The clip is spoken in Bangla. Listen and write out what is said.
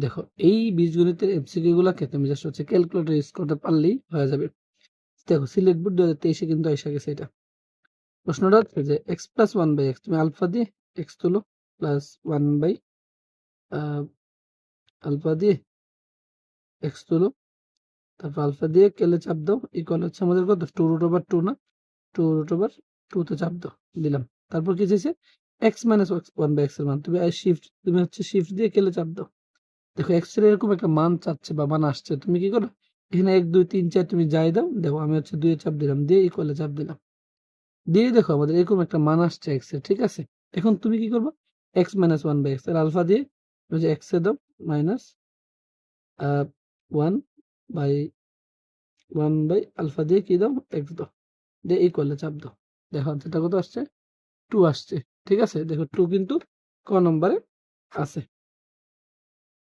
দেখো এই বীজগণিতের এমসিকিউ গুলাকে তুমি জাস্ট হচ্ছে ক্যালকুলেটর ইউজ করতে পারলেই হয়ে যাবে। দেখো সিলেট বোর্ড 2023 কিন্তু এসে গেছে এটা। প্রশ্নটা হচ্ছে যে x plus one by x, তুমি আলফা দিয়ে এক্স তুলো প্লাস ওয়ান বাই আলফা দিয়ে এক্স তুলো, তারপর আলফা দিয়ে কেলে চাপ দাও, ইকুয়াল হচ্ছে আমাদের কত 2√2 না, 2√2 তে চাপ দাও, দিলাম। তারপর কি চাইছে x minus one by x এর মান, তুমি হচ্ছে শিফট দিয়ে কেলে চাপ দাও। দেখো এক্স এর এরকম একটা মান চাচ্ছে বা মান আসছে, তুমি কি করো এখানে 1 2 3 4 তুমি যাই দাও। দেখো আমি হচ্ছে 2 এ চাপ দিলাম, দিয়ে ইকুয়ালে চাপ দিলাম, দিয়ে দেখো আমাদের এরকম একটা মান আসছে এক্স এর, ঠিক আছে। এখন তুমি কি করবে x minus one by x এর আলফা দিয়ে এক্স এ দাও মাইনাস ওয়ান বাই আলফা দিয়ে কি দাও এক্স দাও, দিয়ে ইকুয়ালে চাপ দাও। দেখো যেটা কত আসছে 2 আসছে, ঠিক আছে। দেখো 2 কিন্তু ক নম্বরে আছে।